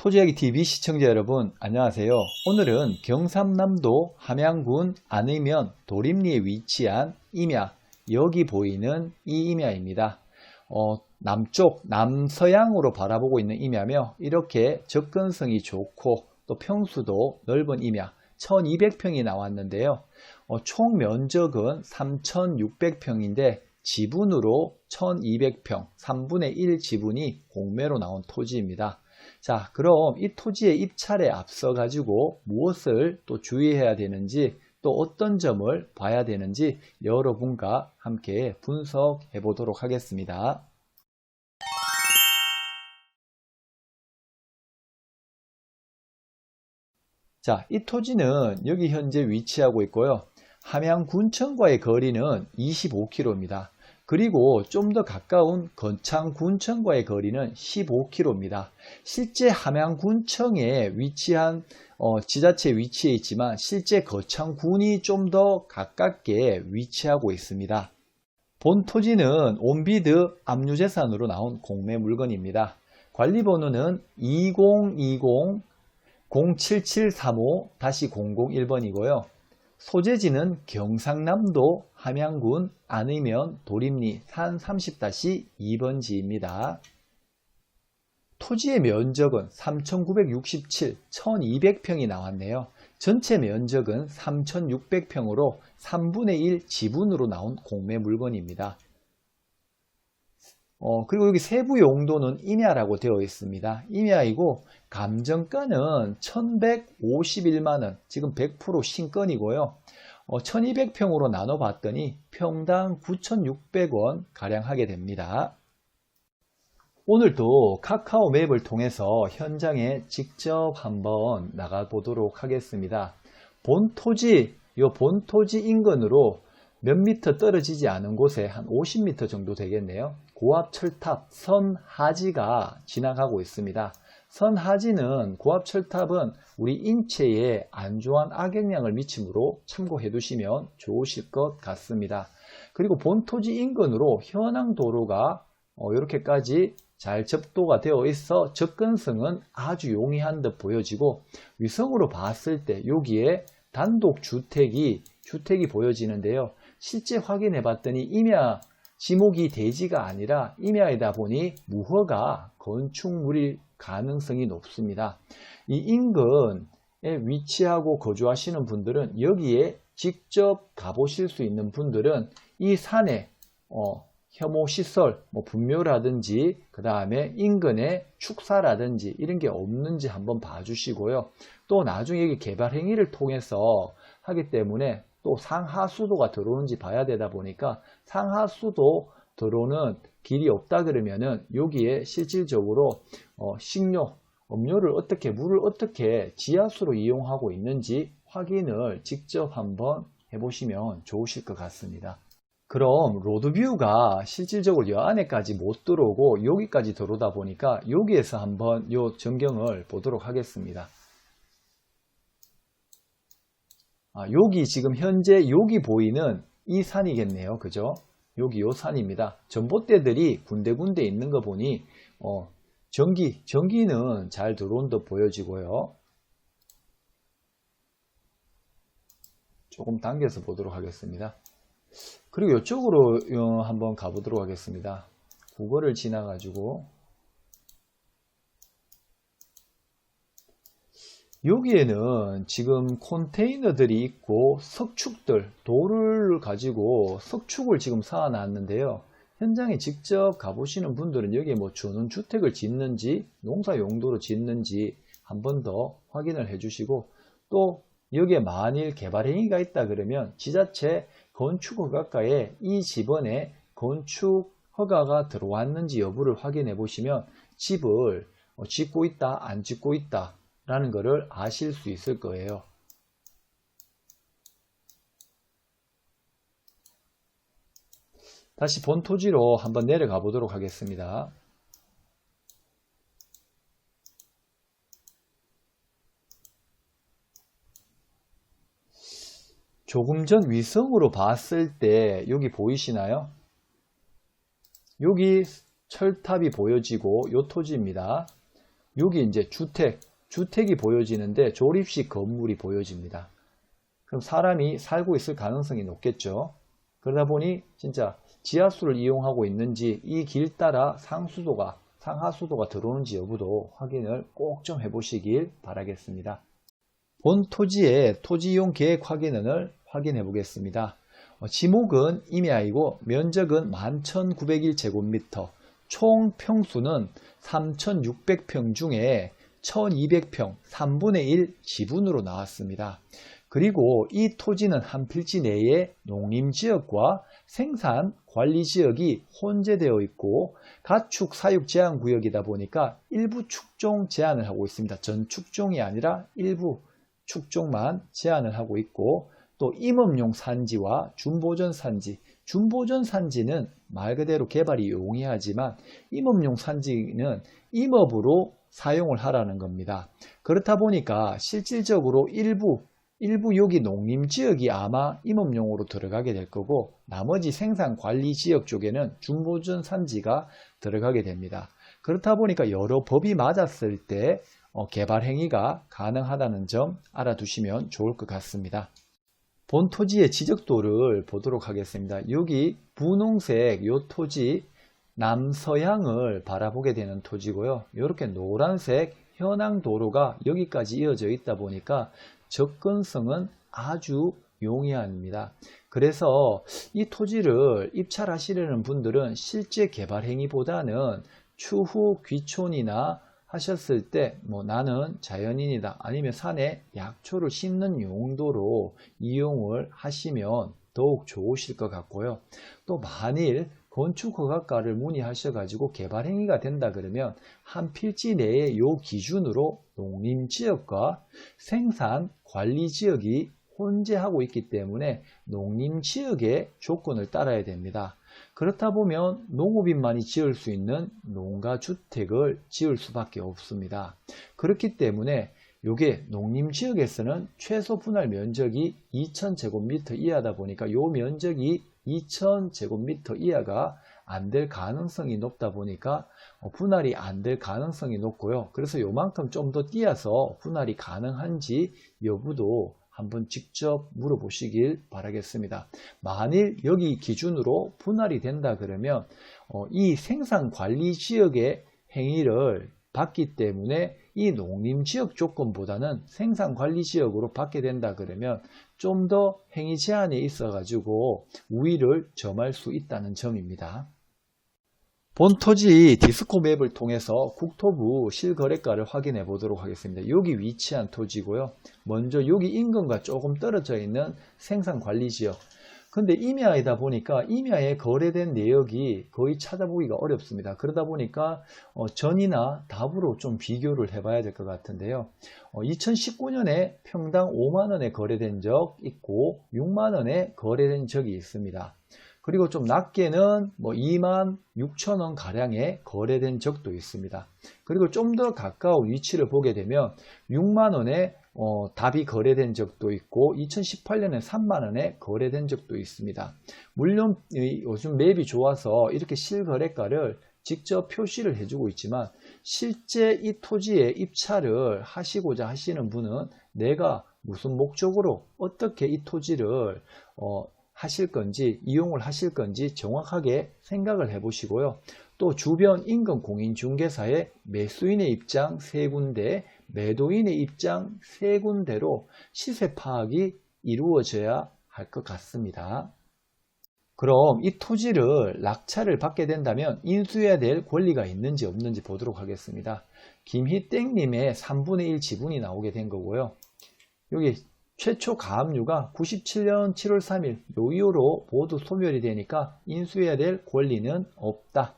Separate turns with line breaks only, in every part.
토지이야기TV 시청자 여러분 안녕하세요. 오늘은 경상남도 함양군 안의면 도림리에 위치한 임야, 여기 보이는 이 임야입니다. 남쪽 남서양으로 바라보고 있는 임야며 이렇게 접근성이 좋고 또 평수도 넓은 임야 1200평이 나왔는데요. 총 면적은 3600평인데 지분으로 1200평 3분의 1 지분이 공매로 나온 토지입니다. 자, 그럼 이 토지의 입찰에 앞서 가지고 무엇을 또 주의해야 되는지 또 어떤 점을 봐야 되는지 여러분과 함께 분석해 보도록 하겠습니다. 자, 이 토지는 여기 현재 위치하고 있고요. 함양군청과의 거리는 25km입니다. 그리고 좀 더 가까운 건창군청과의 거리는 15km입니다. 실제 함양군청에 위치한 지자체 위치에 있지만 실제 거창군이 좀 더 가깝게 위치하고 있습니다. 본 토지는 온비드 압류재산으로 나온 공매 물건입니다. 관리번호는 2020-07735-001번이고요. 소재지는 경상남도 함양군 안의면 도림리 산 30-2번지입니다. 토지의 면적은 3,967, 1,200평이 나왔네요. 전체 면적은 3,600평으로 3분의 1 지분으로 나온 공매 물건입니다. 그리고 여기 세부 용도는 임야라고 되어 있습니다. 임야이고 감정가는 1,151만원, 지금 100% 신건이고요. 1200평으로 나눠 봤더니 평당 9,600원 가량 하게 됩니다. 오늘도 카카오 맵을 통해서 현장에 직접 한번 나가 보도록 하겠습니다. 본 토지 인근으로 몇 미터 떨어지지 않은 곳에 한 50m 정도 되겠네요. 고압 철탑 선하지가 지나가고 있습니다. 선하지는 고압 철탑은 우리 인체에 안 좋은 악영향을 미치므로 참고해 두시면 좋으실 것 같습니다. 그리고 본 토지 인근으로 현황 도로가 이렇게까지 잘 접도가 되어 있어 접근성은 아주 용이한 듯 보여지고 위성으로 봤을 때 여기에 단독 주택이 보여지는데요. 실제 확인해 봤더니 임야 지목이 대지가 아니라 임야이다 보니 무허가 건축물일 가능성이 높습니다. 이 인근에 위치하고 거주하시는 분들은 여기에 직접 가보실 수 있는 분들은 이 산에 혐오시설, 분묘라든지 그 다음에 인근에 축사라든지 이런 게 없는지 한번 봐주시고요. 또 나중에 여기 개발 행위를 통해서 하기 때문에 또 상하수도가 들어오는지 봐야 되다 보니까 상하수도 들어오는 길이 없다 그러면은 여기에 실질적으로 식료, 음료를 물을 어떻게 지하수로 이용하고 있는지 확인을 직접 한번 해보시면 좋으실 것 같습니다. 그럼 로드뷰가 실질적으로 여 안에까지 못 들어오고 여기까지 들어오다 보니까 여기에서 한번 요 전경을 보도록 하겠습니다. 여기 지금 현재 여기 보이는 이 산이겠네요. 그죠? 여기 요 산입니다. 전봇대들이 군데군데 있는 거 보니 전기는 잘 들어온 듯 보여지고요. 조금 당겨서 보도록 하겠습니다. 그리고 이쪽으로 한번 가보도록 하겠습니다. 국어를 지나가지고 여기에는 지금 컨테이너들이 있고 석축들, 돌을 가지고 석축을 지금 쌓아 놨는데요. 현장에 직접 가보시는 분들은 여기에 전원주택을 짓는지 농사 용도로 짓는지 한 번 더 확인을 해 주시고 또 여기에 만일 개발 행위가 있다 그러면 지자체 건축허가과에 이 집원에 건축 허가가 들어왔는지 여부를 확인해 보시면 집을 짓고 있다 안 짓고 있다 라는 것을 아실 수 있을 거예요. 다시 본 토지로 한번 내려가 보도록 하겠습니다. 조금 전 위성으로 봤을 때 여기 보이시나요? 여기 철탑이 보여지고 요 토지입니다. 여기 이제 주택이 보여지는데 조립식 건물이 보여집니다. 그럼 사람이 살고 있을 가능성이 높겠죠. 그러다 보니 진짜 지하수를 이용하고 있는지 이 길 따라 상하수도가 들어오는지 여부도 확인을 꼭 좀 해보시길 바라겠습니다. 본 토지의 토지 이용 계획 확인을 확인해 보겠습니다. 지목은 임야이고 면적은 11,901제곱미터, 총 평수는 3,600평 중에 1,200평 3분의 1 지분으로 나왔습니다. 그리고 이 토지는 한 필지 내에 농림지역과 생산관리지역이 혼재되어 있고 가축 사육 제한 구역이다 보니까 일부 축종 제한을 하고 있습니다. 전 축종이 아니라 일부 축종만 제한을 하고 있고, 또 임업용 산지와 준보전 산지는 말 그대로 개발이 용이하지만 임업용 산지는 임업으로 사용을 하라는 겁니다. 그렇다 보니까 실질적으로 일부 여기 농림지역이 아마 임업용으로 들어가게 될 거고, 나머지 생산관리지역 쪽에는 준보전 산지가 들어가게 됩니다. 그렇다 보니까 여러 법이 맞았을 때 개발 행위가 가능하다는 점 알아두시면 좋을 것 같습니다. 본 토지의 지적도를 보도록 하겠습니다. 여기 분홍색 요 토지 남서향을 바라보게 되는 토지고요. 이렇게 노란색 현황 도로가 여기까지 이어져 있다 보니까 접근성은 아주 용이합니다. 그래서 이 토지를 입찰하시려는 분들은 실제 개발 행위보다는 추후 귀촌이나 하셨을 때 나는 자연인이다, 아니면 산에 약초를 심는 용도로 이용을 하시면 더욱 좋으실 것 같고요. 또 만일 건축허가과를 문의하셔가지고 개발 행위가 된다 그러면 한 필지 내에 요 기준으로 농림지역과 생산관리지역이 혼재하고 있기 때문에 농림지역의 조건을 따라야 됩니다. 그렇다 보면 농업인만이 지을 수 있는 농가주택을 지을 수밖에 없습니다. 그렇기 때문에 요게 농림지역에서는 최소 분할 면적이 2,000제곱미터 이하다 보니까 요 면적이 2,000제곱미터 이하가 안 될 가능성이 높다 보니까 분할이 안 될 가능성이 높고요. 그래서 요만큼 좀 더 띄어서 분할이 가능한지 여부도 한번 직접 물어보시길 바라겠습니다. 만일 여기 기준으로 분할이 된다 그러면 이 생산관리지역의 행위를 받기 때문에 이 농림지역 조건보다는 생산관리지역으로 받게 된다 그러면 좀 더 행위 제한이 있어 가지고 우위를 점할 수 있다는 점입니다. 본 토지 디스코 맵을 통해서 국토부 실거래가를 확인해 보도록 하겠습니다. 여기 위치한 토지고요. 먼저 여기 인근과 조금 떨어져 있는 생산관리지역. 근데 임야이다 보니까 임야에 거래된 내역이 거의 찾아보기가 어렵습니다. 그러다 보니까 전이나 답으로 좀 비교를 해봐야 될 것 같은데요. 2019년에 평당 5만원에 거래된 적 있고 6만원에 거래된 적이 있습니다. 그리고 좀 낮게는 2만 6천 원 가량에 거래된 적도 있습니다. 그리고 좀 더 가까운 위치를 보게 되면 6만 원에 답이 거래된 적도 있고 2018년에 3만 원에 거래된 적도 있습니다. 물론 요즘 맵이 좋아서 이렇게 실거래가를 직접 표시를 해주고 있지만 실제 이 토지에 입찰을 하시고자 하시는 분은 내가 무슨 목적으로 어떻게 이 토지를 하실 건지, 이용을 하실 건지 정확하게 생각을 해 보시고요. 또 주변 인근 공인중개사의 매수인의 입장 3군데, 매도인의 입장 3군데로 시세 파악이 이루어져야 할 것 같습니다. 그럼 이 토지를 낙찰을 받게 된다면 인수해야 될 권리가 있는지 없는지 보도록 하겠습니다. 김희땡님의 3분의 1 지분이 나오게 된 거고요. 여기 최초 가압류가 97년 7월 3일 요 이후로 모두 소멸이 되니까 인수해야 될 권리는 없다.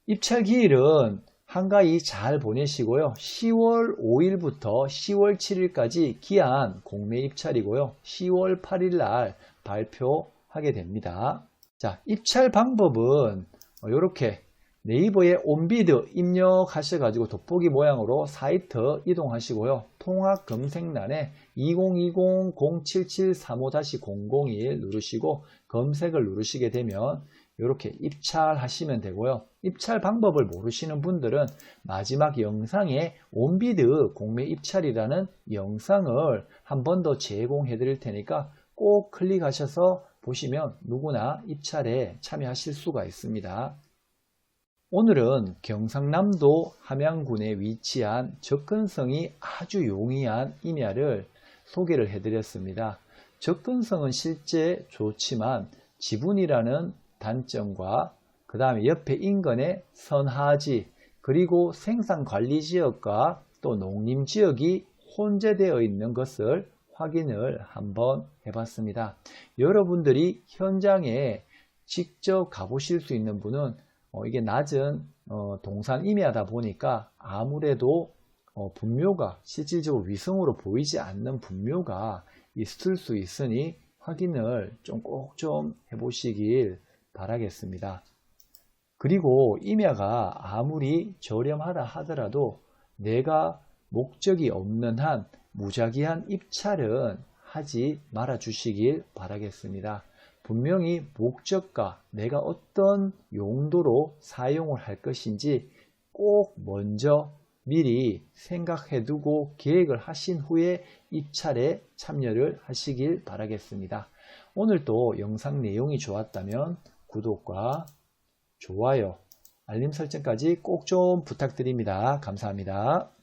입찰 기일은 한가히 잘 보내시고요. 10월 5일부터 10월 7일까지 기한 공매 입찰이고요. 10월 8일 날 발표하게 됩니다. 자, 입찰 방법은 이렇게 네이버에 온비드 입력하셔가지고 돋보기 모양으로 사이트 이동하시고요. 통합 검색란에 2020-07735-001 누르시고 검색을 누르시게 되면 이렇게 입찰하시면 되고요. 입찰 방법을 모르시는 분들은 마지막 영상에 온비드 공매 입찰이라는 영상을 한 번 더 제공해 드릴 테니까 꼭 클릭하셔서 보시면 누구나 입찰에 참여하실 수가 있습니다. 오늘은 경상남도 함양군에 위치한 접근성이 아주 용이한 임야를 소개를 해드렸습니다. 접근성은 실제 좋지만 지분이라는 단점과 그 다음에 옆에 인근의 선하지 그리고 생산관리지역과 또 농림지역이 혼재되어 있는 것을 확인을 한번 해봤습니다. 여러분들이 현장에 직접 가보실 수 있는 분은 이게 낮은 동산 임야다 보니까 아무래도 분묘가 실질적으로 위성으로 보이지 않는 분묘가 있을 수 있으니 확인을 꼭 좀 해보시길 바라겠습니다. 그리고 임야가 아무리 저렴하다 하더라도 내가 목적이 없는 한 무작위한 입찰은 하지 말아 주시길 바라겠습니다. 분명히 목적과 내가 어떤 용도로 사용을 할 것인지 꼭 먼저 미리 생각해 두고 계획을 하신 후에 입찰에 참여를 하시길 바라겠습니다. 오늘도 영상 내용이 좋았다면 구독과 좋아요, 알림 설정까지 꼭 좀 부탁드립니다. 감사합니다.